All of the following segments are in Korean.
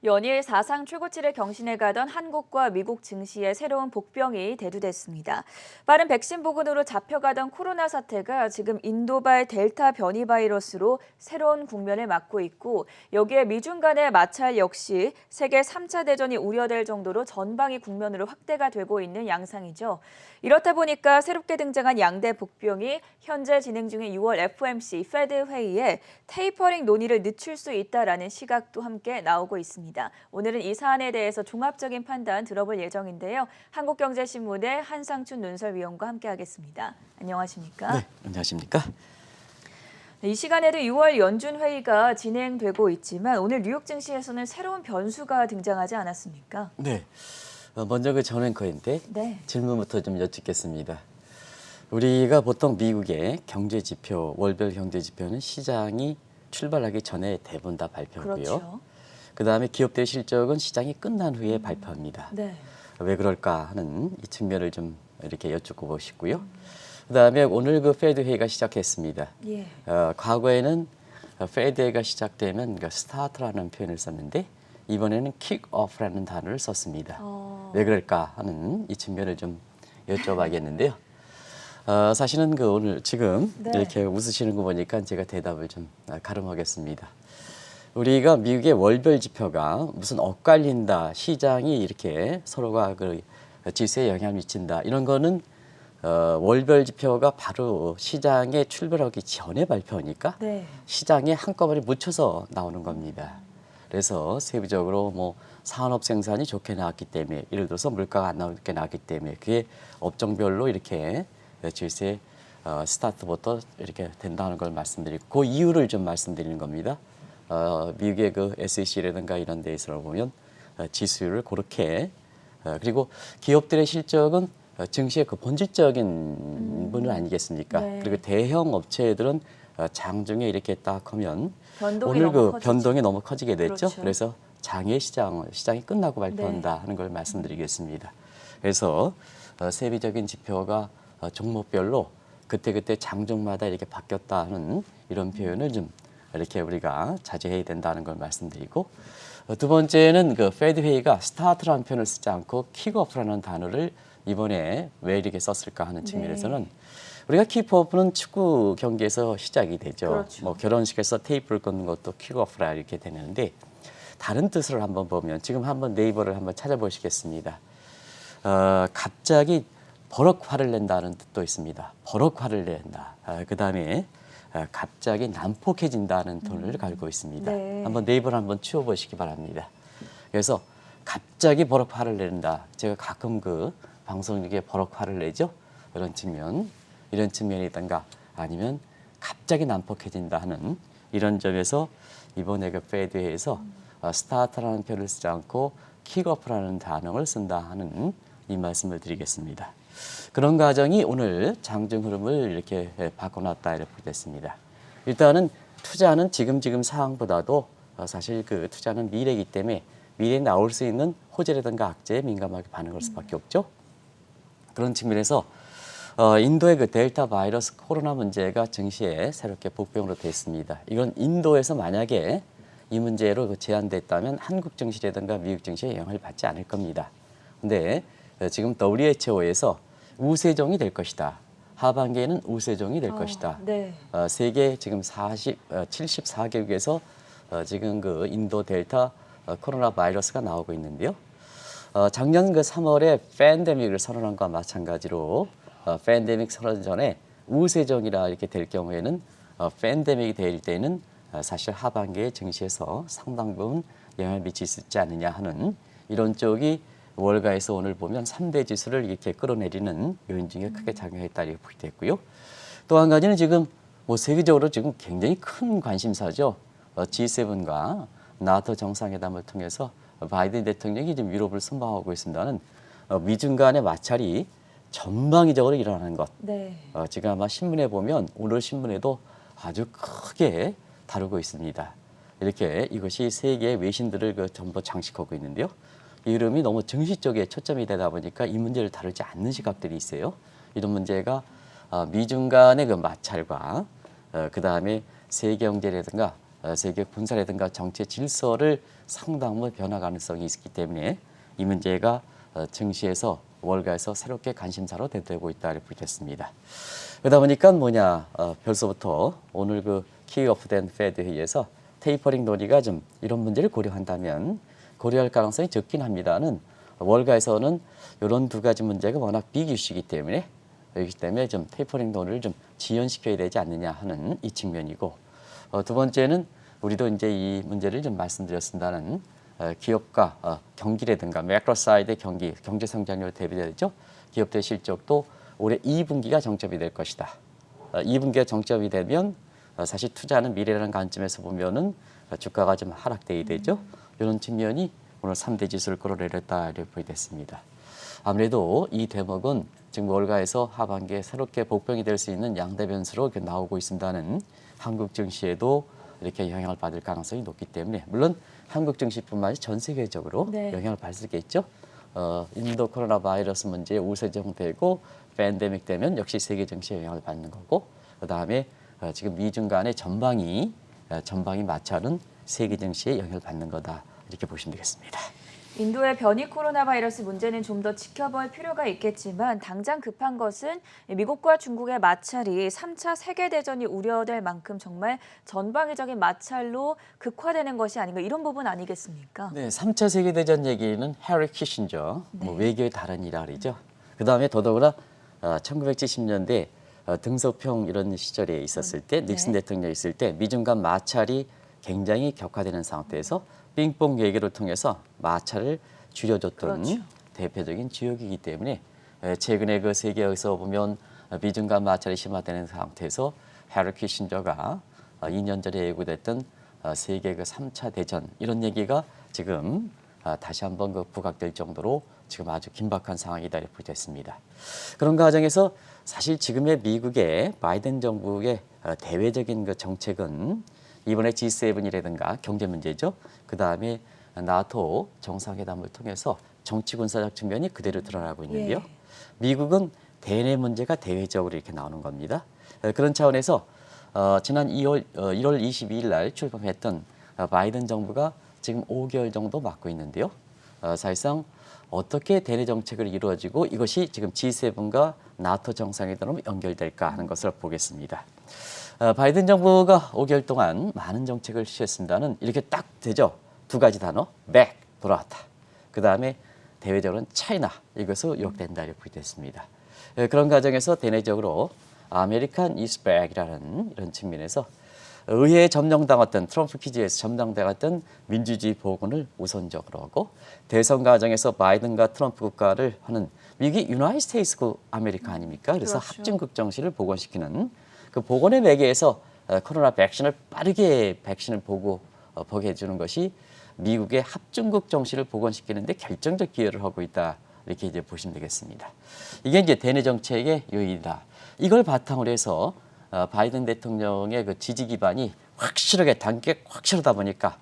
연일 사상 최고치를 경신해 가던 한국과 미국 증시에 새로운 복병이 대두됐습니다. 빠른 백신 보급으로 잡혀가던 코로나 사태가 지금 인도발 델타 변이 바이러스로 새로운 국면을 맞고 있고, 여기에 미중 간의 마찰 역시 세계 3차 대전이 우려될 정도로 전방위 국면으로 확대가 되고 있는 양상이죠. 이렇다 보니까 새롭게 등장한 양대 복병이 현재 진행 중인 6월 FOMC 페드 회의에 테이퍼링 논의를 늦출 수 있다라는 시각도 함께 나오고 있습니다. 오늘은 이 사안에 대해서 종합적인 판단 들어볼 예정인데요. 한국경제신문의 한상춘 논설위원과 함께하겠습니다. 안녕하십니까? 네, 안녕하십니까? 이 시간에도 6월 연준 회의가 진행되고 있지만 오늘 뉴욕 증시에서는 새로운 변수가 등장하지 않았습니까? 네, 먼저 그 전 앵커인데 네. 질문부터 좀 여쭙겠습니다. 우리가 보통 미국의 경제 지표, 월별 경제 지표는 시장이 출발하기 전에 대부분 다 발표하고요. 그렇죠. 그다음에 기업들의 실적은 시장이 끝난 후에 발표합니다. 네. 왜 그럴까 하는 이 측면을 좀 이렇게 여쭙고 싶고요. 그다음에 오늘 그 페드 회의가 시작했습니다. 예. 과거에는 페드 회의가 시작되면 그 스타트라는 표현을 썼는데 이번에는 킥오프라는 단어를 썼습니다. 왜 그럴까 하는 이 측면을 좀 여쭤봐야겠는데요. 사실은 그 오늘 지금 네. 이렇게 웃으시는 거 보니까 제가 대답을 좀 가름하겠습니다. 우리가 미국의 월별 지표가 무슨 엇갈린다, 시장이 이렇게 서로가 그 지수에 영향을 미친다 이런 거는 월별 지표가 바로 시장에 출발하기 전에 발표하니까 네. 시장에 한꺼번에 묻혀서 나오는 겁니다. 그래서 세부적으로 뭐 산업 생산이 좋게 나왔기 때문에 예를 들어서 물가가 안 나오게 나왔기 때문에 그게 업종별로 이렇게 지수의 스타트부터 이렇게 된다는 걸 말씀드리고 그 이유를 좀 말씀드리는 겁니다. 미국의 그 SEC라든가 이런 데에서 보면 지수율을 그렇게 그리고 기업들의 실적은 증시의 그 본질적인 부분 아니겠습니까? 네. 그리고 대형 업체들은 장중에 이렇게 딱 하면 변동이 오늘 너무 그 커지죠. 변동이 너무 커지게 됐죠. 그렇죠. 그래서 장외 시장이 끝나고 발표한다 하는 걸 말씀드리겠습니다. 그래서 세부적인 지표가 종목별로 그때그때 장중마다 이렇게 바뀌었다 하는 이런 표현을 좀 이렇게 우리가 자제해야 된다는 걸 말씀드리고 두 번째는 그 페드 회의가 스타트라는 표현을 쓰지 않고 킥오프라는 단어를 이번에 왜 이렇게 썼을까 하는 측면에서는 우리가 킥오프는 축구 경기에서 시작이 되죠. 그렇죠. 뭐 결혼식에서 테이프를 꽂는 것도 킥오프라 이렇게 되는데 다른 뜻을 한번 보면 지금 한번 네이버를 한번 찾아보시겠습니다. 갑자기 버럭 화를 낸다는 뜻도 있습니다. 버럭 화를 낸다. 그다음에 갑자기 난폭해진다는 톤을 가지고 있습니다. 네. 한번 네이버를 한번 치워보시기 바랍니다. 그래서 갑자기 버럭 화를 낸다. 제가 가끔 그 방송 중에 버럭 화를 내죠. 이런 측면이든가 아니면 갑자기 난폭해진다 하는 이런 점에서 이번에 그 페드회에서 스타트라는 표현을 쓰지 않고 킥오프라는 단어를 쓴다 하는 이 말씀을 드리겠습니다. 그런 과정이 오늘 장중 흐름을 이렇게 바꿔놨다 이렇게 됐습니다. 일단은 투자는 지금 상황보다도 사실 그 투자는 미래이기 때문에 미래에 나올 수 있는 호재라든가 악재에 민감하게 반응할 수밖에 없죠. 그런 측면에서 인도의 그 델타 바이러스 코로나 문제가 증시에 새롭게 복병으로 됐습니다. 이건 인도에서 만약에 이 문제로 그 제한됐다면 한국 증시라든가 미국 증시에 영향을 받지 않을 겁니다. 근데 지금 WHO에서 우세종이 될 것이다. 하반기에는 우세종이 될 것이다. 네. 세계 지금 74개국에서 지금 그 인도 델타 코로나 바이러스가 나오고 있는데요. 작년 그 3월에 팬데믹을 선언한 것과 마찬가지로 팬데믹 선언 전에 우세종이라 이렇게 될 경우에는 팬데믹이 될 때는 사실 하반기에 증시에서 상당 부분 영향을 미칠 수 있지 않느냐 하는 이런 쪽이 월가에서 오늘 보면 3대 지수를 이렇게 끌어내리는 요인 중에 크게 작용했다 이렇게 보게 됐고요. 또 한 가지는 지금 뭐 세계적으로 지금 굉장히 큰 관심사죠. G7과 나토 정상회담을 통해서 바이든 대통령이 지금 유럽을 순방하고 있습니다는 미중 간의 마찰이 전방위적으로 일어나는 것. 네. 지금 아마 신문에 보면 오늘 신문에도 아주 크게 다루고 있습니다. 이렇게 이것이 세계의 외신들을 그 전부 장식하고 있는데요. 이 흐름이 너무 증시 쪽에 초점이 되다 보니까 이 문제를 다루지 않는 시각들이 있어요. 이런 문제가 미중 간의 그 마찰과 그다음에 세계 경제라든가 세계 군사라든가 정치 질서를 상당히 변화 가능성이 있기 때문에 이 문제가 증시에서 월가에서 새롭게 관심사로 되고 있다 이렇게 보겠습니다. 그러다 보니까 벌써부터 오늘 그 킥오프된 페드 회의에서 테이퍼링 논의가 좀 이런 문제를 고려한다면 고려할 가능성이 적긴 합니다는 월가에서는 이런 두 가지 문제가 워낙 비이슈이기 때문에 좀 테이퍼링 논의를 좀 지연시켜야 되지 않느냐 하는 이 측면이고 두 번째는 우리도 이제 이 문제를 좀 말씀드렸습니다는 기업과 경기라든가 매크로 사이드의 경제 성장률 대비되죠. 기업들의 실적도 올해 2분기가 정점이 될 것이다. 2분기가 정점이 되면 사실 투자하는 미래라는 관점에서 보면은 주가가 좀 하락되게 되죠. 이런 측면이 오늘 3대 지수를 끌어내렸다 이렇게 보이겠습니다. 아무래도 이 대목은 지금 월가에서 하반기에 새롭게 복병이 될 수 있는 양대 변수로 이렇게 나오고 있습니다는 한국 증시에도 이렇게 영향을 받을 가능성이 높기 때문에 물론 한국 증시뿐만 아니라 전 세계적으로 네. 영향을 받을 수 있겠죠. 인도 코로나 바이러스 문제에 우세정되고 팬데믹 되면 역시 세계 증시에 영향을 받는 거고 그다음에 지금 미중 간의 전방이 마찰은 세계 증시에 영향을 받는 거다 이렇게 보시면 되겠습니다. 인도의 변이 코로나 바이러스 문제는 좀 더 지켜볼 필요가 있겠지만 당장 급한 것은 미국과 중국의 마찰이 3차 세계대전이 우려될 만큼 정말 전방위적인 마찰로 극화되는 것이 아닌가 이런 부분 아니겠습니까? 네, 3차 세계대전 얘기는 해리 키신저 외교의 달인이라 그러죠. 그다음에 더더구나 1970년대 등소평 이런 시절에 있었을 때 닉슨 대통령이 있을 때 미중 간 마찰이 굉장히 격화되는 상태에서 빙봉 얘기를 통해서 마찰을 줄여줬던 그렇죠. 대표적인 지역이기 때문에 최근에 그 세계에서 보면 미중 간 마찰이 심화되는 상태에서 해리 키신저가 2년 전에 예고됐던 세계 그 3차 대전 이런 얘기가 지금 다시 한번 그 부각될 정도로 지금 아주 긴박한 상황이다 이렇게 됐습니다. 그런 과정에서 사실 지금의 미국의 바이든 정부의 대외적인 그 정책은 이번에 G7이라든가 경제 문제죠. 그다음에 나토 정상회담을 통해서 정치 군사적 측면이 그대로 드러나고 있는데요. 예. 미국은 대내 문제가 대외적으로 이렇게 나오는 겁니다. 그런 차원에서 지난 1월 22일 날 출범했던 바이든 정부가 지금 5개월 정도 맡고 있는데요. 사실상 어떻게 대내 정책을 이루어지고 이것이 지금 G7과 나토 정상회담으로 연결될까 하는 것을 보겠습니다. 바이든 정부가 5개월 동안 많은 정책을 취했습니다는 이렇게 딱 되죠. 두 가지 단어, back, 돌아왔다. 그다음에 대외적으로는 차이나 이것을 요약된다 이렇게 됐습니다. 그런 과정에서 대내적으로 아메리칸 is back이라는 이런 측면에서 의회에 점령당했던 트럼프 퀴즈에서 점령당했던 민주주의 복원을 우선적으로 하고 대선 과정에서 바이든과 트럼프 국가를 하는 미국이 유나이티드 스테이트 아메리카 아닙니까? 그래서 그렇죠. 합중국 정신을 복원시키는 그 복원의 매개에서 코로나 백신을 빠르게 보게 해주는 것이 미국의 합중국 정신을 복원시키는 데 결정적 기여를 하고 있다. 이렇게 이제 보시면 되겠습니다. 이게 이제 대내 정책의 요인이다. 이걸 바탕으로 해서 바이든 대통령의 그 지지 기반이 확실하게 단계 확실하다 보니까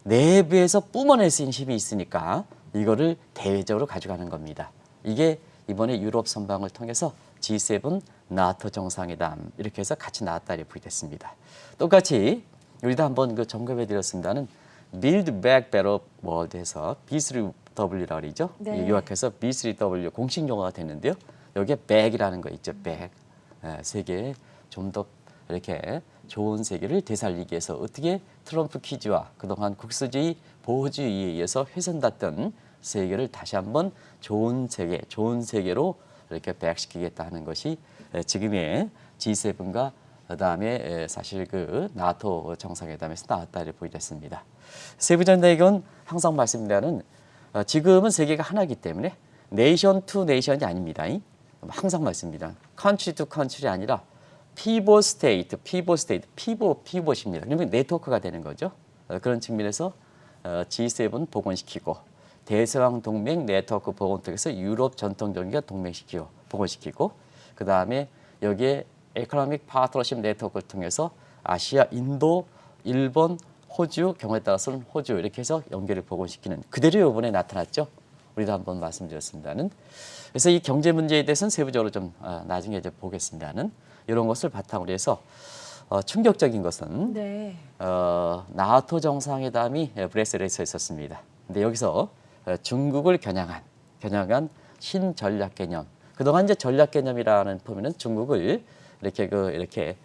내부에서 뿜어낼 수 있는 힘이 있으니까 이거를 대외적으로 가져가는 겁니다. 이게 이번에 유럽 선방을 통해서 G7 나토 정상회담 이렇게 해서 같이 나왔다 이렇게 됐습니다. 똑같이 우리도 한번 그 점검해 드렸습니다는 Build Back Better World에서 B3W라고 그러죠. 네. 요약해서 B3W 공식 용어가 됐는데요. 여기에 back이라는 거 있죠. back. 세계에 좀 더 이렇게 좋은 세계를 되살리기 위해서 어떻게 트럼프 퀴즈와 그동안 국수주의 보호주의에 의해서 훼손됐던 세계를 다시 한번 좋은 세계로 이렇게 백시키겠다 하는 것이 지금의 G7과 그다음에 사실 그 나토 정상회담에서 나왔다 이렇게 보이겠습니다. 세부적 내용은 항상 말씀드리는 지금은 세계가 하나이기 때문에 네이션 투 네이션이 아닙니다. 항상 말씀드립니다. 컨트리 투 컨트리 아니라 피봇 스테이트, 피봇입니다. 그러면 네트워크가 되는 거죠. 그런 측면에서 G7 복원시키고 대서양 동맹 네트워크 복원 통해서 유럽 전통적인 동맹시키고 복원시키고 그다음에 여기에 에코노믹 파트너십 네트워크를 통해서 아시아, 인도, 일본, 호주, 경우에 따라서는 호주 이렇게 해서 연결을 복원시키는 그대로 이번에 나타났죠. 우리도 한번 말씀드렸습니다는. 그래서 이 경제 문제에 대해서는 세부적으로 좀 나중에 이제 보겠습니다는 이런 것을 바탕으로 해서 충격적인 것은 네. 나토 정상회담이 브레슬에서 있었습니다. 근데 여기서 중국을 겨냥한 신전략 개념. 그동안 이제 전략 개념이라는 표현은 중국을 이렇게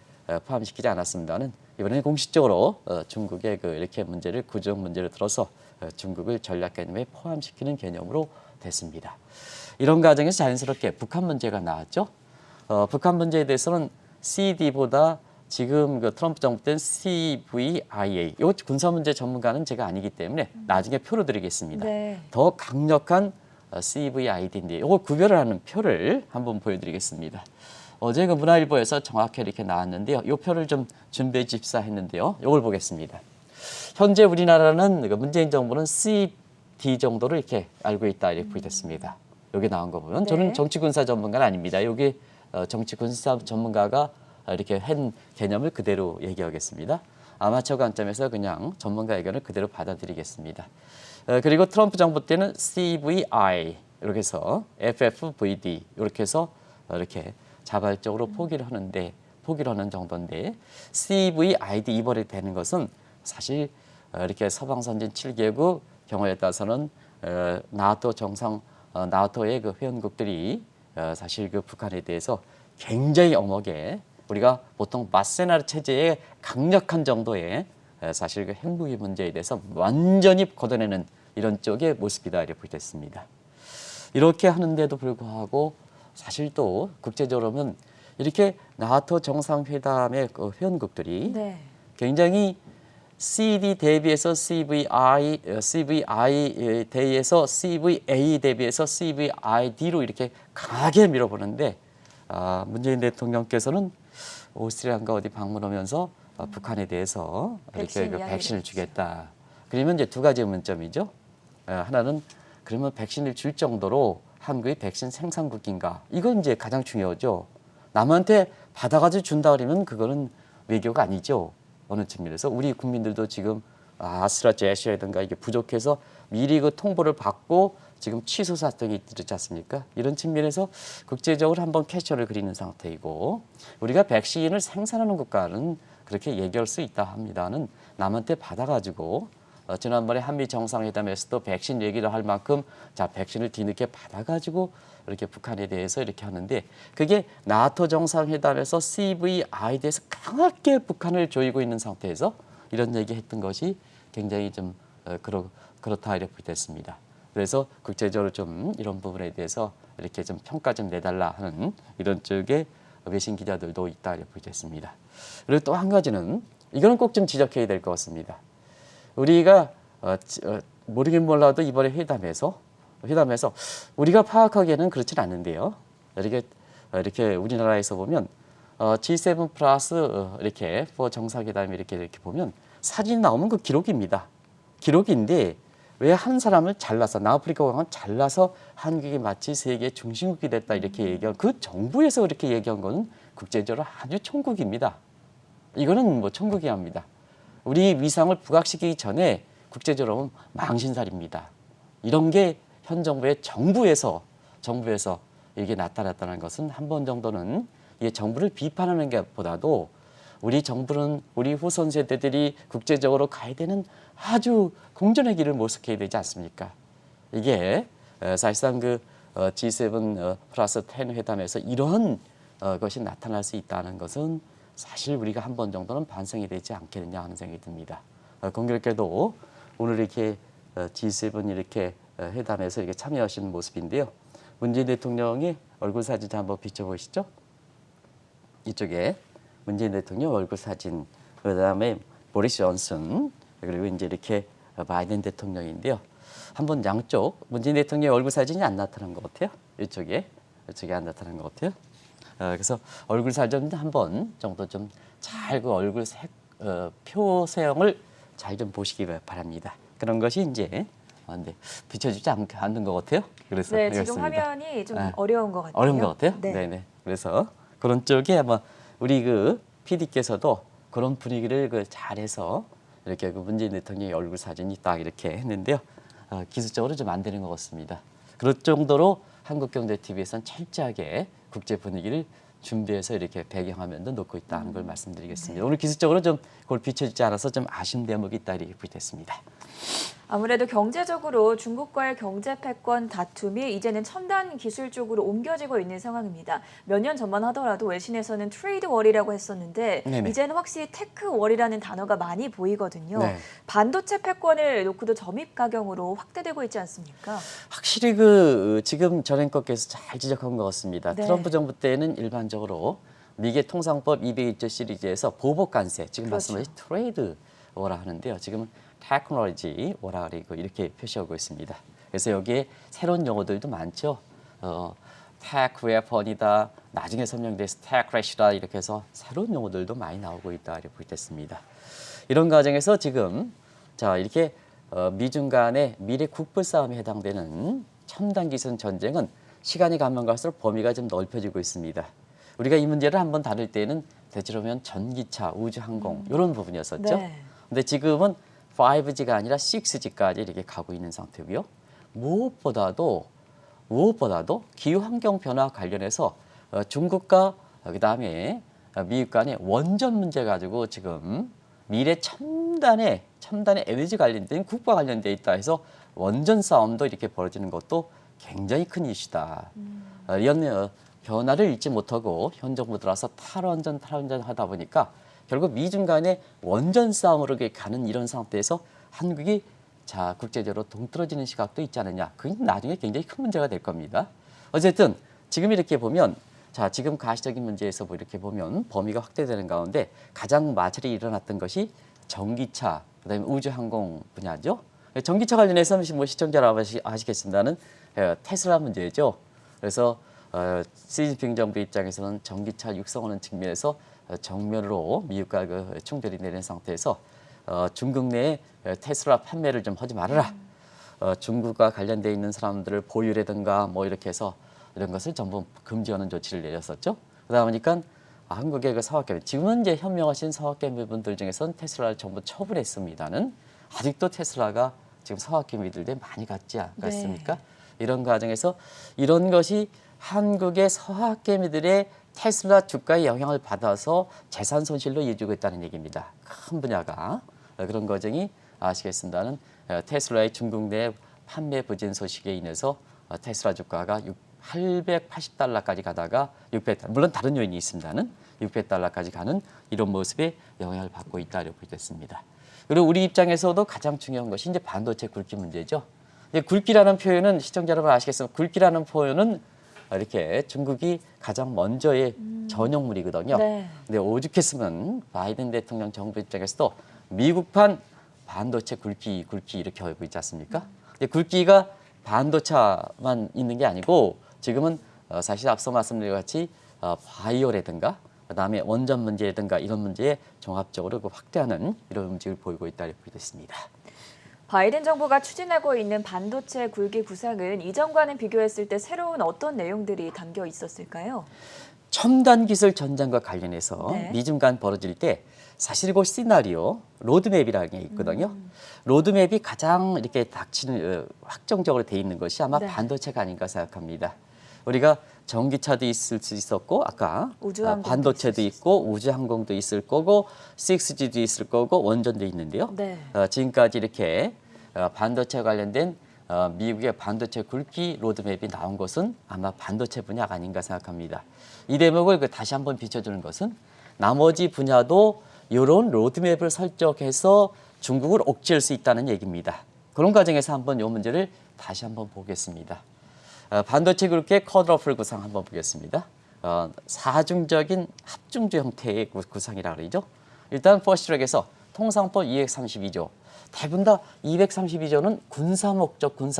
포함시키지 않았습니다는 이번에는 공식적으로 중국의 이렇게 구조적 문제를 들어서 중국을 전략 개념에 포함시키는 개념으로 됐습니다. 이런 과정에서 자연스럽게 북한 문제가 나왔죠. 북한 문제에 대해서는 CD보다 지금 트럼프 정부 때는 CVIA, 이 군사 문제 전문가는 제가 아니기 때문에 나중에 표로 드리겠습니다. 네. 더 강력한 CVID인데 이걸 구별을 하는 표를 한번 보여드리겠습니다. 어제 문화일보에서 정확히 이렇게 나왔는데요. 이 표를 좀 준비해 주십사 했는데요. 이걸 보겠습니다. 현재 우리나라는 문재인 정부는 CD 정도로 이렇게 알고 있다 이렇게 보여졌습니다. 여기 나온 거 보면 저는 네. 정치군사 전문가는 아닙니다. 여기 정치군사 전문가가 이렇게 한 개념을 그대로 얘기하겠습니다. 아마추어 관점에서 그냥 전문가 의견을 그대로 받아들이겠습니다. 그리고 트럼프 정부 때는 CVI 이렇게 해서 FFVD 이렇게 해서 이렇게 자발적으로 포기를 하는 정도인데 CVID 이번에 되는 것은 사실 이렇게 서방 선진 7개국 경우에 따라서는 나토의 회원국들이 사실 북한에 대해서 굉장히 엄하게 우리가 보통 마세나르 체제의 강력한 정도의 사실 핵무기 문제에 대해서 완전히 걷어내는 이런 쪽의 모습이다 이렇게 보겠습니다. 이렇게 하는데도 불구하고 사실 또 국제적으로 보면 이렇게 나토 정상회담의 회원국들이 네. 굉장히 CD 대비해서 CVI 대비해서 CVA 대비해서 CVID로 이렇게 강하게 밀어보는데 문재인 대통령께서는 오스트리아인가 어디 방문하면서 북한에 대해서 이렇게 백신을 주겠다. 그러면 이제 두 가지 문점이죠. 하나는 그러면 백신을 줄 정도로 한국이 백신 생산국인가? 이건 이제 가장 중요하죠. 남한테 받아가지고 준다 그러면 그거는 외교가 아니죠. 어느 측면에서 우리 국민들도 지금 아스트라제네카라든가 이게 부족해서 미리 통보를 받고 지금 취소 사정이 있지 않습니까? 이런 측면에서 국제적으로 한번 캐셔를 그리는 상태이고 우리가 백신을 생산하는 국가는 그렇게 얘기할 수 있다 합니다는 남한테 받아가지고 지난번에 한미 정상회담에서도 백신 얘기를 할 만큼 자 백신을 뒤늦게 받아가지고 이렇게 북한에 대해서 이렇게 하는데 그게 나토 정상회담에서 CVID에서 강하게 북한을 조이고 있는 상태에서 이런 얘기했던 것이 굉장히 좀 그렇다 이렇게 됐습니다. 그래서 국제적으로 좀 이런 부분에 대해서 이렇게 좀 평가 좀 내달라 하는 이런 쪽의 외신 기자들도 있다 이렇게 됐습니다. 그리고 또 한 가지는 이거는 꼭 좀 지적해야 될 것 같습니다. 우리가 모르긴 몰라도 이번에 회담에서 우리가 파악하기에는 그렇진 않는데요. 이렇게 우리나라에서 보면 G7 플러스 이렇게 정상회담 이렇게 보면 사진이 나오면 그 기록입니다. 기록인데 왜 한 사람을 잘라서 남아프리카 공항을 잘라서 한국이 마치 세계 중심국이 됐다 이렇게 얘기한 그 정부에서 그렇게 얘기한 거는 국제적으로 아주 천국입니다. 이거는 뭐 천국이야 합니다. 우리 위상을 부각시키기 전에 국제적으로 망신살입니다. 이런 게 현 정부의 정부에서 이게 나타났다는 것은 한 번 정도는 이 정부를 비판하는 것보다도 우리 정부는 우리 후손 세대들이 국제적으로 가야 되는 아주 공존의 길을 모색해야 되지 않습니까? 이게 사실상 G7 플러스 10 회담에서 이런 것이 나타날 수 있다는 것은 사실 우리가 한 번 정도는 반성이 되지 않겠느냐 하는 생각이 듭니다. 공교롭게도 오늘 이렇게 G7 이렇게 회담에서 이렇게 참여하시는 모습인데요. 문재인 대통령의 얼굴 사진 좀 한번 비춰보시죠. 이쪽에 문재인 대통령 얼굴 사진, 그다음에 보리스 존슨, 그리고 이제 이렇게 바이든 대통령인데요. 한번 양쪽 문재인 대통령의 얼굴 사진이 안 나타난 것 같아요. 이쪽에 안 나타난 것 같아요. 그래서 얼굴 사진 한번 정도 좀 잘 그 얼굴 표세형을 잘 좀 보시기 바랍니다. 그런 것이 이제 근데 비춰주지 않는 것 같아요. 그래서 네, 그렇습니다. 지금 화면이 좀 어려운 것 같아요. 어려운 것 같아요. 네. 네네. 그래서 그런 쪽에 아마 우리 PD께서도 그런 분위기를 잘해서 이렇게 문재인 대통령의 얼굴 사진이 딱 이렇게 했는데요. 기술적으로 좀 안 되는 것 같습니다. 그럴 정도로 한국경제TV에서는 철저하게 국제 분위기를 준비해서 이렇게 배경화면도 놓고 있다는 걸 말씀드리겠습니다. 오늘 기술적으로 좀 그걸 비춰주지 않아서 좀 아쉬운 대목이 있다 이렇게 부탁드립니다. 아무래도 경제적으로 중국과의 경제 패권 다툼이 이제는 첨단 기술 쪽으로 옮겨지고 있는 상황입니다. 몇 년 전만 하더라도 외신에서는 트레이드 월이라고 했었는데 네네. 이제는 확실히 테크 월이라는 단어가 많이 보이거든요. 네. 반도체 패권을 놓고도 점입 가경으로 확대되고 있지 않습니까? 확실히 지금 전 앵커께서 잘 지적한 것 같습니다. 네. 트럼프 정부 때는 일반적으로 미개 통상법 201조 시리즈에서 보복 관세, 지금 그렇죠. 말씀하신 트레이드 워라 하는데요. 지금은 테크놀로지 워라 그리고 이렇게 표시하고 있습니다. 그래서 여기에 새로운 용어들도 많죠. 테크 웨펀이다. 나중에 설명돼서 테크래시다 이렇게 해서 새로운 용어들도 많이 나오고 있다 이렇게 보겠습니다. 이런 과정에서 지금 자 이렇게 미중 간의 미래 국부 싸움에 해당되는 첨단 기술 전쟁은 시간이 가면 갈수록 범위가 좀 넓혀지고 있습니다. 우리가 이 문제를 한번 다룰 때는 대체로 보면 전기차, 우주항공 이런 부분이었었죠. 네. 근데 지금은 5G가 아니라 6G까지 이렇게 가고 있는 상태고요. 무엇보다도 기후환경 변화 관련해서 중국과 그다음에 미국 간의 원전 문제 가지고 지금 미래 첨단의 에너지 관련된 국가 관련돼 있다 해서 원전 싸움도 이렇게 벌어지는 것도 굉장히 큰 이슈다. 이런 변화를 잊지 못하고 현 정부 들어서 탈원전 하다 보니까 결국 미중 간의 원전 싸움으로 가는 이런 상태에서 한국이 자 국제적으로 동떨어지는 시각도 있지 않느냐. 그게 나중에 굉장히 큰 문제가 될 겁니다. 어쨌든 지금 이렇게 보면 자 지금 가시적인 문제에서 이렇게 보면 범위가 확대되는 가운데 가장 마찰이 일어났던 것이 전기차, 그다음에 우주항공 분야죠. 전기차 관련해서 뭐 시청자 여러분 아시겠습니다는 테슬라 문제죠. 그래서 시진핑 정부 입장에서는 전기차 육성하는 측면에서 정면으로 미국과 충돌이 내린 상태에서 중국 내에 테슬라 판매를 좀 하지 말아라. 중국과 관련돼 있는 사람들을 보유라든가 뭐 이렇게 해서 이런 것을 전부 금지하는 조치를 내렸었죠. 그러다 보니까 한국의 서학개미, 지금은 이제 현명하신 서학개미분들 중에서는 테슬라를 전부 처분했습니다는 아직도 테슬라가 지금 서학개미들에 많이 갔지 않습니까? 네. 이런 과정에서 이런 것이 한국의 서학개미들의 테슬라 주가에 영향을 받아서 재산 손실로 이어지고 있다는 얘기입니다. 큰 분야가 그런 과정이 아시겠습니다는 테슬라의 중국 내 판매 부진 소식에 인해서 테슬라 주가가 880달러까지 가다가 600달러, 물론 다른 요인이 있습니다는 600달러까지 가는 이런 모습에 영향을 받고 있다고 보겠습니다. 그리고 우리 입장에서도 가장 중요한 것이 이제 반도체 굵기 문제죠. 굵기라는 표현은 시청자 여러분 아시겠습니까? 굵기라는 표현은 이렇게 중국이 가장 먼저의 전용물이거든요. 네. 근데 오죽했으면 바이든 대통령 정부 입장에서도 미국판 반도체 굵기 이렇게 하고 있지 않습니까? 근데 굵기가 반도체만 있는 게 아니고 지금은 사실 앞서 말씀드린 같이 바이오라든가 그다음에 원전 문제라든가 이런 문제에 종합적으로 확대하는 이런 움직임을 보이고 있다고 보겠습니다. 바이든 정부가 추진하고 있는 반도체 굵기 구상은 이전과는 비교했을 때 새로운 어떤 내용들이 담겨 있었을까요? 첨단 기술 전쟁과 관련해서 네. 미중 간 벌어질 때 사실 그 시나리오 로드맵이라는 게 있거든요. 로드맵이 가장 이렇게 닥치는 확정적으로 돼 있는 것이 아마 네. 반도체가 아닌가 생각합니다. 우리가 전기차도 있을 수 있었고 아까 우주항공도 반도체도 있고 우주항공도 있을 거고 6G도 있을 거고 원전도 있는데요. 네. 지금까지 이렇게 반도체 관련된 미국의 반도체 굵기 로드맵이 나온 것은 아마 반도체 분야가 아닌가 생각합니다. 이 대목을 다시 한번 비춰주는 것은 나머지 분야도 이런 로드맵을 설정해서 중국을 억제할 수 있다는 얘기입니다. 그런 과정에서 한번 이 문제를 다시 한번 보겠습니다. 반도체 그룹의 컷오프를 구상 한번 보겠습니다. 사중적인 합중주 형태의 구상이라고 그러죠. 일단 퍼스트랙에서 통상법 232조. 대부분 다 232조는 군사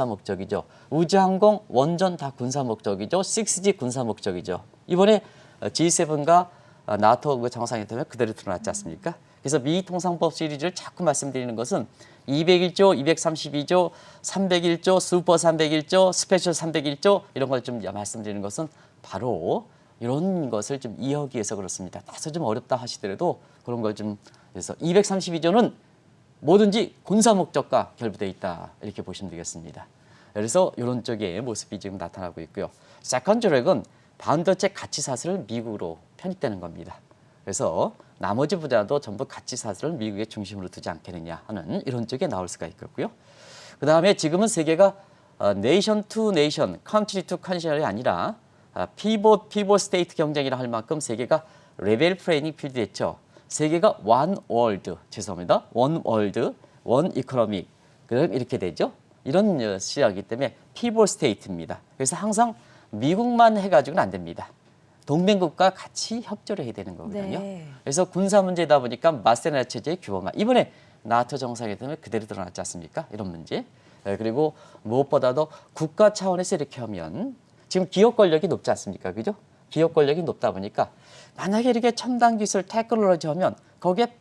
목적이죠. 우주항공, 원전 다 군사 목적이죠. 6G 군사 목적이죠. 이번에 G7과 나토 정상회담 때문에 그대로 드러났지 않습니까? 그래서 미 통상법 시리즈를 자꾸 말씀드리는 것은 201조, 232조, 301조, 슈퍼 301조, 스페셜 301조 이런 걸 좀 말씀드리는 것은 바로 이런 것을 좀 이해하기 위해서 그렇습니다. 다소 좀 어렵다 하시더라도 그런 걸 좀 그래서 232조는 뭐든지 군사 목적과 결부되어 있다 이렇게 보시면 되겠습니다. 그래서 이런 쪽의 모습이 지금 나타나고 있고요. 세컨드 트랙은 반도체 가치 사슬을 미국으로 편입되는 겁니다. 그래서 나머지 분야도 전부 가치 사슬을 미국의 중심으로 두지 않겠느냐 하는 이런 쪽에 나올 수가 있겠고요. 그 다음에 지금은 세계가 네이션 투 네이션, 컨트리 투 컨트리가 아니라 피봇 스테이트 경쟁이라 할 만큼 세계가 레벨 플레이닝 필드 됐죠. 세계가 원 월드, 죄송합니다. 원 월드, 원 이코노미 그럼 이렇게 되죠. 이런 시작이기 때문에 피봇 스테이트입니다. 그래서 항상 미국만 해가지고는 안 됩니다. 동맹국과 같이 협조를 해야 되는 거거든요. 네. 그래서 군사 문제다 보니까 마세나 체제의 규범화. 이번에 나토 정상회담에 그대로 드러났지 않습니까? 이런 문제. 그리고 무엇보다도 국가 차원에서 이렇게 하면 지금 기업 권력이 높지 않습니까? 그죠? 기업 권력이 높다 보니까 만약에 이렇게 첨단 기술 테크놀로지 하면 거기에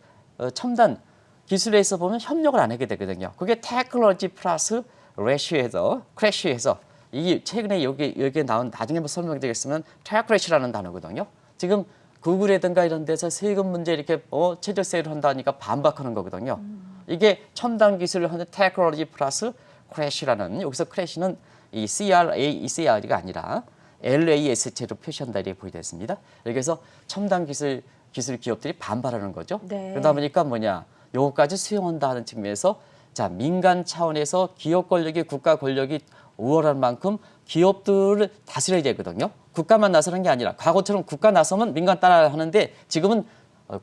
첨단 기술에서 보면 협력을 안 하게 되거든요. 그게 테크놀로지 플러스 레시오에서 크래쉬해서 이게 최근에 여기에 나온 나중에 뭐 설명드리겠으면 테크래쉬라는 단어거든요. 지금 구글이라든가 이런 데서 세금 문제 이렇게 최저세를 한다니까 반박하는 거거든요. 이게 첨단 기술을 하는 테크놀로지 플러스 크래쉬라는 여기서 크래쉬는 이 CRA가 아니라 LAS체로 표시한다 이렇게 보여졌습니다. 여기서 첨단 기술 기업들이 반발하는 거죠. 네. 그러다 보니까 뭐냐, 요거까지 수용한다 하는 측면에서 자 민간 차원에서 기업 권력이 국가 권력이 우월한 만큼 기업들을 다스려야 되거든요. 국가만 나서는 게 아니라 과거처럼 국가 나서면 민간 따라 하는데 지금은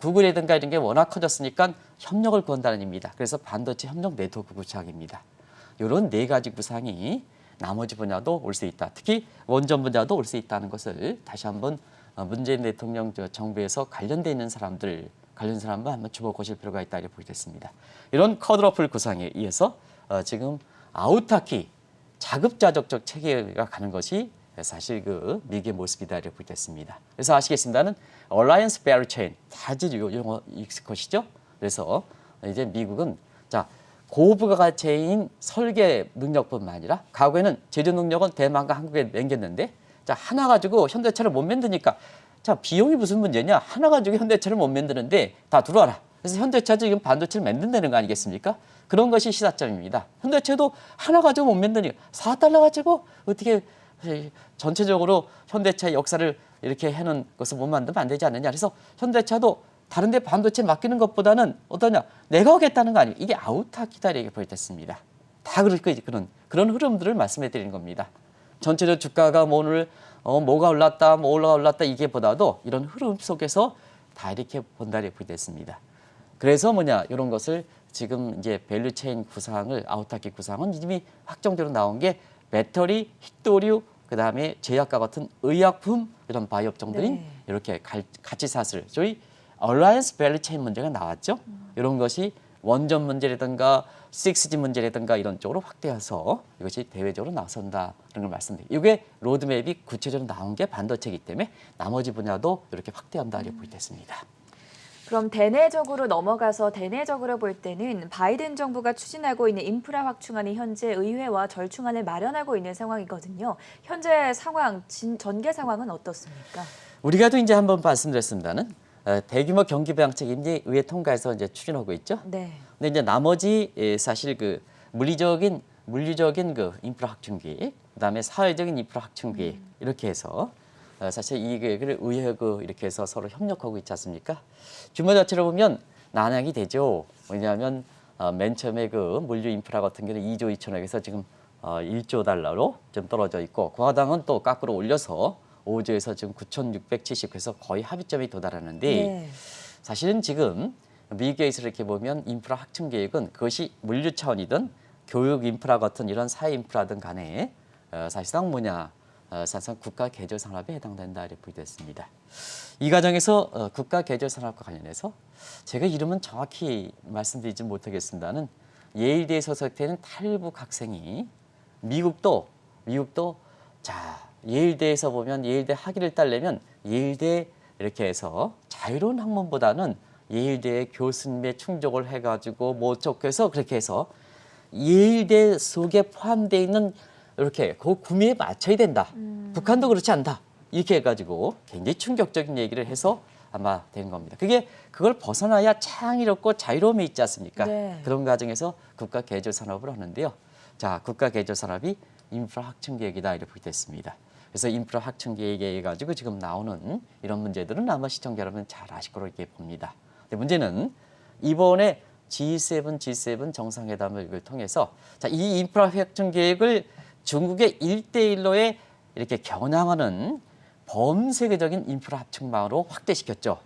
구글이라든가 이런 게 워낙 커졌으니까 협력을 구한다는 의미입니다. 그래서 반도체 협력 네트워크 구축입니다. 이런 네 가지 구상이 나머지 분야도 올 수 있다. 특히 원전 분야도 올 수 있다는 것을 다시 한번 문재인 대통령 정부에서 관련돼 있는 사람들, 관련 사람과 한번 주목하실 필요가 있다 이렇게 보겠습니다. 이런 쿼드러플 구상에 의해서 지금 아우타키 자급자족적 체계가 가는 것이 사실 그 미국의 모습이다 이렇게 보겠습니다. 그래서 아시겠습니다는 얼라이언스 밸류 체인 다들 용어 익숙하시죠? 그래서 이제 미국은 자 고부가가치인 설계 능력뿐만 아니라 과거에는 제조 능력은 대만과 한국에 남겼는데 자 하나 가지고 현대차를 못 만드니까 자 비용이 무슨 문제냐 하나 가지고 현대차를 못 만드는데 다 들어와라. 그래서 현대차 지금 반도체를 만든다는 거 아니겠습니까? 그런 것이 시사점입니다. 현대차도 하나 가지고 못 만드니까 4달러 가지고 어떻게 전체적으로 현대차의 역사를 이렇게 해놓은 것을 못 만들면 안 되지 않느냐. 그래서 현대차도 다른 데 반도체 맡기는 것보다는 어떠냐 내가 하겠다는 거 아니에요. 이게 아우타키다 이렇게 보여졌습니다. 다 그런 흐름들을 말씀해 드리는 겁니다. 전체적 주가가 뭐 오늘 뭐가 올랐다 뭐 올랐다 이게보다도 이런 흐름 속에서 다 이렇게 본다 이렇게 보여졌습니다. 그래서 뭐냐 이런 것을 지금 이제 밸류 체인 구상을 아우타키 구상은 이미 확정대로 나온 게 배터리, 휘도류, 그다음에 제약과 같은 의약품 이런 바이업종들인 네. 이렇게 가치 사슬, 저희 얼라이언스 밸류 체인 문제가 나왔죠. 이런 것이 원전 문제라든가 6G 문제라든가 이런 쪽으로 확대해서 이것이 대외적으로 나선다는 걸 말씀드립니다. 이게 로드맵이 구체적으로 나온 게 반도체이기 때문에 나머지 분야도 이렇게 확대한다 이렇게 보겠습니다. 그럼 대내적으로 넘어가서 대내적으로 볼 때는 바이든 정부가 추진하고 있는 인프라 확충안이 현재 의회와 절충안을 마련하고 있는 상황이거든요. 현재 상황, 전개 상황은 어떻습니까? 우리가 또 이제 한번 말씀드렸습니다는 대규모 경기 부양책이 이제 의회 통과해서 이제 추진하고 있죠. 네. 근데 이제 나머지 사실 그 물리적인 그 인프라 확충 계획, 그다음에 사회적인 인프라 확충 계획 이렇게 해서 사실 이 계획을 의회하고 이렇게 해서 서로 협력하고 있지 않습니까? 규모 자체로 보면 난항이 되죠. 왜냐하면 맨 처음에 그 물류 인프라 같은 경우는 2조 2천억에서 지금 1조 달러로 좀 떨어져 있고 그 하당은 또 거꾸로 올려서 5조에서 지금 9,670 해서 거의 합의점에 도달하는데 네. 사실은 지금 미국에서 이렇게 보면 인프라 확충 계획은 그것이 물류 차원이든 교육 인프라 같은 이런 사회 인프라든 간에 사실상 사실상 국가 개조 산업에 해당된다 이렇게 보여졌습니다. 이 과정에서 국가 개조 산업과 관련해서 제가 이름은 정확히 말씀드리지 못하겠습니다는 예일대에 소속되는 탈북 학생이 미국도 자 예일대에서 보면 예일대 학위를 따려면 예일대 이렇게 해서 자유로운 학문보다는 예일대의 교수님의 충족을 해가지고 뭐 어쩌고해서 그렇게 해서 예일대 속에 포함되어 있는 이렇게 그 구미에 맞춰야 된다. 북한도 그렇지 않다. 이렇게 해가지고 굉장히 충격적인 얘기를 해서 아마 된 겁니다. 그걸 벗어나야 창의롭고 자유로움이 있지 않습니까? 네. 그런 과정에서 국가 개조 산업을 하는데요. 자, 국가 개조 산업이 인프라 확충 계획이다 이렇게 됐습니다. 그래서 인프라 확충 계획에 가지고 지금 나오는 이런 문제들은 아마 시청자 여러분 잘 아실 거로 이렇게 봅니다. 근데 문제는 이번에 G7 정상회담을 통해서 자, 이 인프라 확충 계획을 중국의 1대1로에 이렇게 겨냥하는 범세계적인 인프라 합충망으로 확대시켰죠.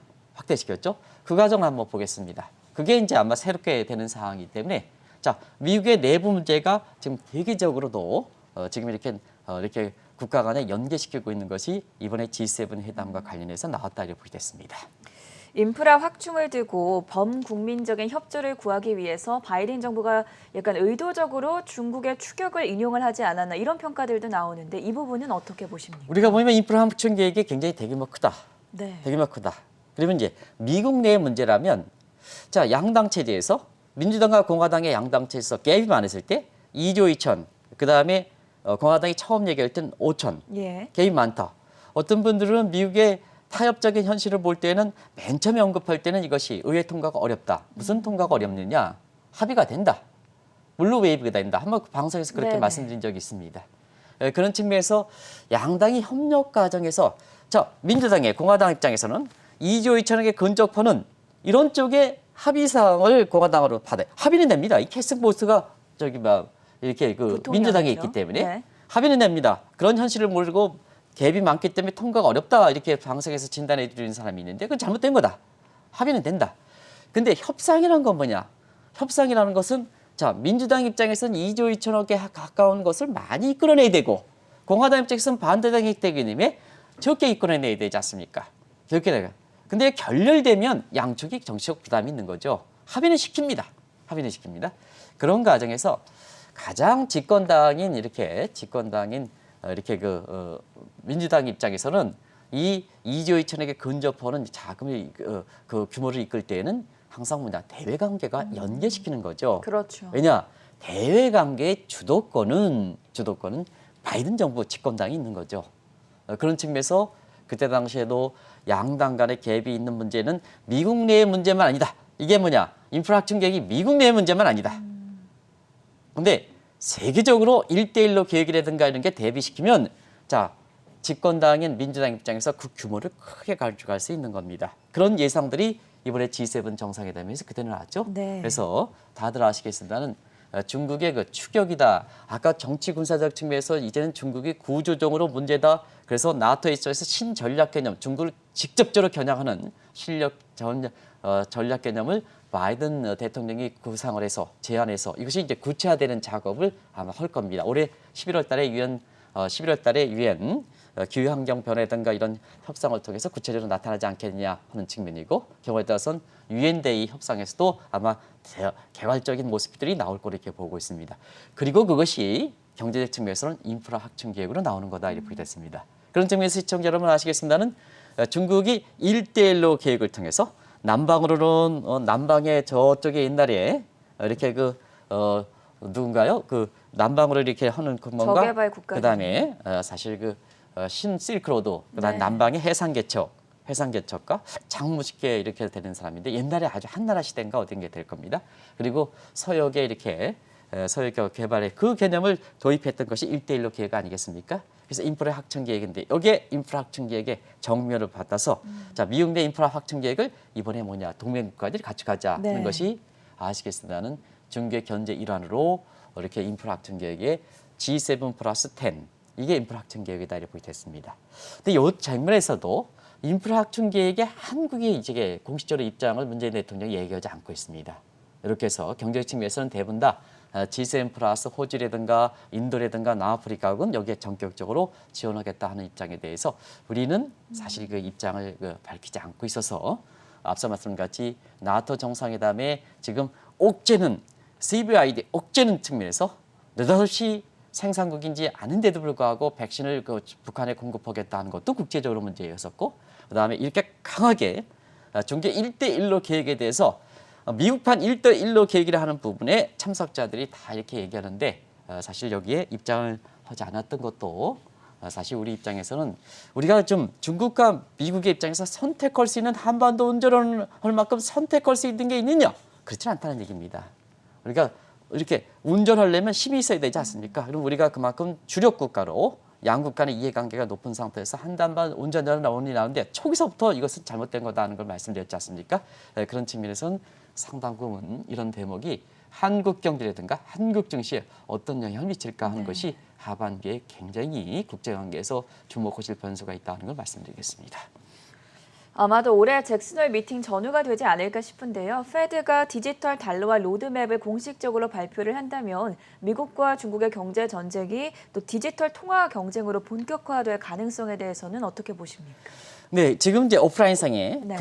그 과정을 한번 보겠습니다. 그게 이제 아마 새롭게 되는 상황이기 때문에 자, 미국의 내부 문제가 지금 대기적으로도 지금 이렇게 국가 간에 연계시키고 있는 것이 이번에 G7 회담과 관련해서 나왔다 이렇게 보겠습니다. 인프라 확충을 두고 범국민적인 협조를 구하기 위해서 바이든 정부가 약간 의도적으로 중국의 추격을 인용을 하지 않았나 이런 평가들도 나오는데 이 부분은 어떻게 보십니까? 우리가 보면 인프라 확충 계획이 굉장히 대규모 크다. 네. 대규모 크다. 그러면 이제 미국 내의 문제라면 자, 양당 체제에서 민주당과 공화당의 양당 체제에서 갭이 많았을 때 2조 2천, 그다음에 공화당이 처음 얘기할 땐 5천. 예. 갭이 많다. 어떤 분들은 미국의 타협적인 현실을 볼 때는 맨 처음에 언급할 때는 이것이 의회 통과가 어렵다. 무슨 통과가 어렵느냐? 합의가 된다. 물로 웨이브가 된다. 한번 방송에서 그렇게 네네. 말씀드린 적이 있습니다. 그런 측면에서 양당이 협력 과정에서 자, 민주당의 공화당 입장에서는 2조 2천억의 근접하는 이런 쪽에 합의 사항을 공화당으로 받아 합의는 됩니다. 이 캐스 보스가 저기 막 이렇게 그 부통령이죠. 민주당에 있기 때문에 네. 합의는 됩니다. 그런 현실을 모르고 갭이 많기 때문에 통과가 어렵다 이렇게 방송에서 진단해 주는 사람이 있는데 그건 잘못된 거다. 합의는 된다. 근데 협상이란 건 뭐냐? 협상이라는 것은 자, 민주당 입장에서는 2조 2천억에 가까운 것을 많이 이끌어내야 되고 공화당 입장에서는 반대당 혜택이님에 적게 이끌어내야 되지 않습니까? 그렇게 되가. 근데 결렬되면 양쪽이 정치적 부담이 있는 거죠. 합의는 시킵니다. 그런 과정에서 가장 집권당인 민주당 입장에서는 이 2조 2천억에 근접하는 자금의 그 규모를 이끌 때에는 항상 뭐냐 대외 관계가 연계시키는 거죠. 그렇죠. 왜냐 대외 관계의 주도권은 바이든 정부 집권당이 있는 거죠. 그런 측면에서 그때 당시에도 양당 간의 갭이 있는 문제는 미국 내의 문제만 아니다. 이게 뭐냐 인프라 확충 계획이 미국 내의 문제만 아니다. 근데 세계적으로 1대1로 계획이라든가 이런 게 대비시키면 자 집권당인 민주당 입장에서 그 규모를 크게 가져갈 수 있는 겁니다. 그런 예상들이 이번에 G7 정상회담에서 그때 나왔죠. 네. 그래서 다들 아시겠습니다는 중국의 그 추격이다. 아까 정치 군사적 측면에서 이제는 중국이 구조적으로 문제다. 그래서 나토에 있어서 신전략 개념, 중국을 직접적으로 겨냥하는 전략 개념을 바이든 대통령이 구상을 해서 제안해서 이것이 이제 구체화되는 작업을 아마 할 겁니다. 올해 11월 달에 유엔 기후환경 변화든가 이런 협상을 통해서 구체적으로 나타나지 않겠느냐 하는 측면이고 경우에 따라서는 유엔데이 협상에서도 아마 개괄적인 모습들이 나올 거로 이렇게 보고 있습니다. 그리고 그것이 경제적 측면에서는 인프라 확충 계획으로 나오는 거다 이렇게 됐습니다. 그런 측면에서 시청자 여러분 아시겠습니다는 중국이 1대1로 계획을 통해서 남방으로는 남방의 저쪽에 옛날에 이렇게 누군가요? 그 남방으로 이렇게 하는 그 뭔가 저개발 국가. 그다음에 사실 신실크로드 그다음 네. 남방의 해상 개척과 장무쉽게 이렇게 되는 사람인데 옛날에 아주 한나라 시대인가 어떤 게 될 겁니다. 그리고 서역에 이렇게 서역 개발의 그 개념을 도입했던 것이 1대1로 계획 아니겠습니까? 그래서 인프라 확충 계획인데 여기에 인프라 확충 계획의 정면을 받아서 자 미국 내 인프라 확충 계획을 이번에 뭐냐 동맹 국가들이 같이 가자는 네. 것이 아시겠습니다는 중국의 견제 일환으로 이렇게 인프라 확충 계획의 G7 플러스 10 이게 인프라 확충 계획이다 이렇게 됐습니다. 근데 이 장면에서도 인프라 확충 계획에 한국이 이제 공식적으로 입장을 문재인 대통령이 얘기하지 않고 있습니다. 이렇게 해서 경제적 측면에서는 대부분 다 G7 플러스 호주라든가 인도라든가 남아프리카국은 여기에 전격적으로 지원하겠다 하는 입장에 대해서 우리는 사실 그 입장을 밝히지 않고 있어서 앞서 말씀같이 나토 정상회담에 지금 옥죄는 CVID 옥죄는 측면에서 느닷없이 생산국인지 아는데도 불구하고 백신을 북한에 공급하겠다는 것도 국제적으로 문제였었고 그다음에 이렇게 강하게 중계 1대1로 계획에 대해서 미국판 1대1로 계획이라 하는 부분에 참석자들이 다 이렇게 얘기하는데 사실 여기에 입장을 하지 않았던 것도 사실 우리 입장에서는 우리가 좀 중국과 미국의 입장에서 선택할 수 있는 한반도 운전을 할 만큼 선택할 수 있는 게 있느냐? 그렇지는 않다는 얘기입니다. 우리가 이렇게 운전하려면 힘이 있어야 되지 않습니까? 그럼 우리가 그만큼 주력 국가로 양국 간의 이해관계가 높은 상태에서 한 달 반 온전한 원이 나오는데 초기서부터 이것은 잘못된 거다는 걸 말씀드렸지 않습니까? 그런 측면에서는 상당 부분 이런 대목이 한국 경제라든가 한국 증시에 어떤 영향을 미칠까 하는 것이 하반기에 굉장히 국제관계에서 주목하실 변수가 있다는 걸 말씀드리겠습니다. 아마도 올해 잭슨홀 미팅 전후가 되지 않을까 싶은데요. 페드가 디지털 달러와 로드맵을 공식적으로 발표를 한다면 미국과 중국의 경제 전쟁이 또 디지털 통화 경쟁으로 본격화될 가능성에 대해서는 어떻게 보십니까? 네, 지금 이제 오프라인상의 네.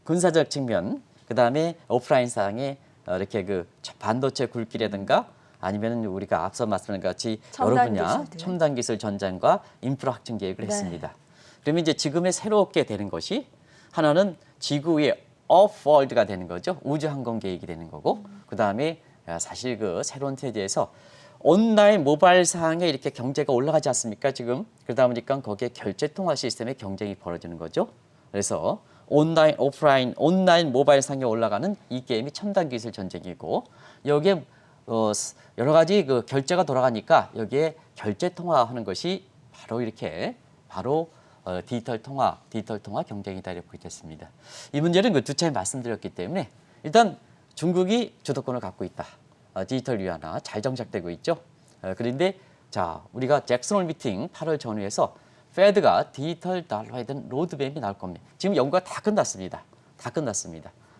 군사적 측면, 그다음에 오프라인상의 이렇게 그 반도체 굴기라든가 아니면 우리가 앞서 말씀드린 같이 여러 첨단 분야 기술들. 첨단 기술 전장과 인프라 확충 계획을 네. 했습니다. 그러면 이제 지금의 새롭게 되는 것이 하나는 지구의 오프월드가 되는 거죠. 우주 항공 계획이 되는 거고, 그다음에 사실 그 새로운 체제에서 온라인 모바일 상에 이렇게 경제가 올라가지 않습니까? 지금 그러다 보니까 거기에 결제 통화 시스템의 경쟁이 벌어지는 거죠. 그래서 온라인, 오프라인, 온라인 모바일 상에 올라가는 이 게임이 첨단 기술 전쟁이고 여기에 여러 가지 그 결제가 돌아가니까 여기에 결제 통화하는 것이 바로 이렇게 디지털 통화 경쟁이다 이렇게 보겠습니다. 이 문제는 그 두 차례 말씀드렸기 때문에 일단 중국이 주도권을 갖고 있다. 디지털 위안화 잘 정착되고 있죠. 그런데 자 우리가 잭슨홀 미팅 8월 전후에서 페드가 디지털 달러에 대한 로드맵이 나올 겁니다. 지금 연구가 다 끝났습니다.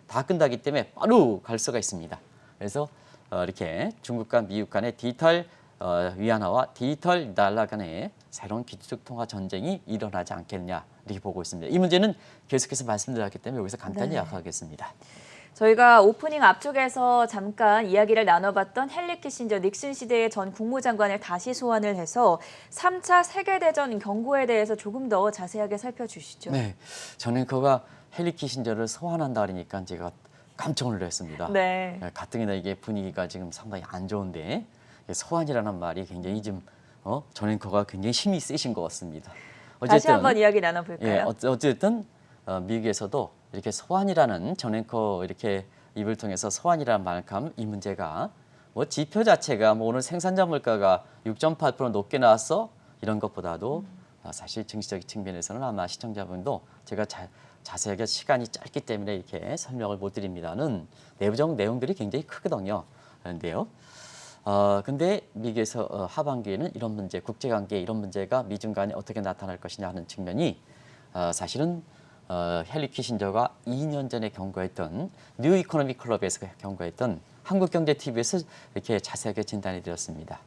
다 끝나기 때문에 바로 갈 수가 있습니다. 그래서 이렇게 중국과 미국 간의 디지털 위안화와 디지털 달러 간의 새로운 기술적 통화 전쟁이 일어나지 않겠느냐 이렇게 보고 있습니다. 이 문제는 계속해서 말씀드렸기 때문에 여기서 간단히 요약하겠습니다. 저희가 오프닝 앞쪽에서 잠깐 이야기를 나눠봤던 헨리 키신저 닉슨 시대의 전 국무장관을 다시 소환을 해서 3차 세계대전 경고에 대해서 조금 더 자세하게 살펴주시죠. 네, 저는 그가 헨리 키신저를 소환한다 그러니까 제가 깜짝 놀랐습니다. 네. 가뜩이나 이게 분위기가 지금 상당히 안 좋은데 소환이라는 말이 굉장히 좀 저는 그가 굉장히 힘이 세신 것 같습니다. 다시 한번 이야기 나눠볼까요? 어쨌든 미국에서도 이렇게 소환이라는 전 앵커 이렇게 입을 통해서 소환이라는 말감 이 문제가 뭐 지표 자체가 뭐 오늘 생산자 물가가 6.8% 높게 나왔어 이런 것보다도 사실 증시적 측면에서는 아마 시청자분도 제가 자세하게 시간이 짧기 때문에 이렇게 설명을 못 드립니다는 내부적 내용들이 굉장히 크거든요. 그런데요. 근데 미국에서 하반기에는 이런 문제, 국제관계 이런 문제가 미중 간에 어떻게 나타날 것이냐 하는 측면이 사실은 헨리 키신저가 2년 전에 경고했던 뉴 이코노미 클럽에서 경고했던 한국경제TV에서 이렇게 자세하게 진단해 드렸습니다.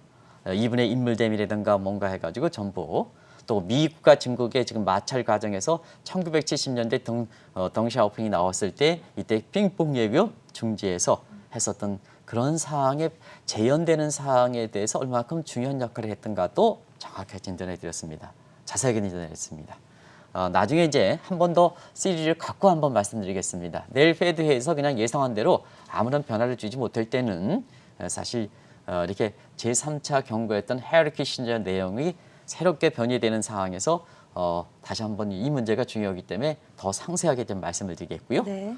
이분의 인물대미라든가 뭔가 해가지고 전부 또 미국과 중국의 지금 마찰 과정에서 1970년대 덩샤오핑이 나왔을 때 이때 핑퐁 외교 중지에서 했었던 그런 사항에 재현되는 사항에 대해서 얼마큼 중요한 역할을 했던가도 정확하게 진단해 드렸습니다. 자세하게 진단해 드렸습니다. 나중에 이제 한 번 더 시리즈를 갖고 한번 말씀드리겠습니다. 내일 페드회에서 그냥 예상한 대로 아무런 변화를 주지 못할 때는 사실 이렇게 제3차 경고했던 헨리 키신저 내용이 새롭게 변이되는 상황에서 다시 한번 이 문제가 중요하기 때문에 더 상세하게 좀 말씀을 드리겠고요. 네.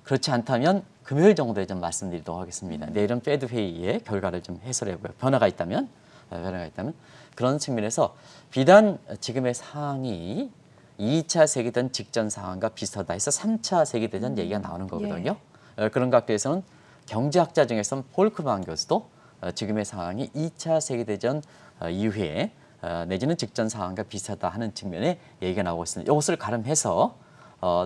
그렇지 않다면 금요일 정도에 좀 말씀드리도록 하겠습니다. 내일은 페드 회의의 결과를 좀 해설해보고요. 변화가 있다면 그런 측면에서 비단 지금의 상황이 2차 세계대전 직전 상황과 비슷하다 해서 3차 세계대전 얘기가 나오는 거거든요. 그런 각도에서는 경제학자 중에서는 폴크만 교수도 지금의 상황이 2차 세계대전 이후에 내지는 직전 상황과 비슷하다 하는 측면에 얘기가 나오고 있습니다. 이것을 가름해서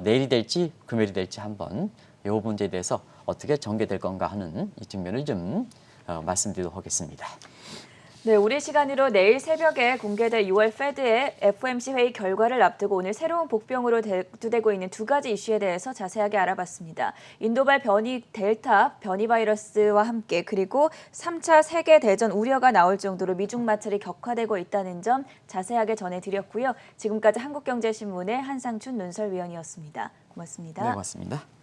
내일이 될지 금요일이 될지 한번 이 문제에 대해서 어떻게 전개될 건가 하는 이 측면을 좀 말씀드리도록 하겠습니다. 네, 우리 시간으로 내일 새벽에 공개될 6월 페드의 FOMC 회의 결과를 앞두고 오늘 새로운 복병으로 대두되고 있는 두 가지 이슈에 대해서 자세하게 알아봤습니다. 인도발 델타 변이 바이러스와 함께 그리고 3차 세계대전 우려가 나올 정도로 미중 마찰이 격화되고 있다는 점 자세하게 전해드렸고요. 지금까지 한국경제신문의 한상춘 논설위원이었습니다. 고맙습니다. 네, 고맙습니다.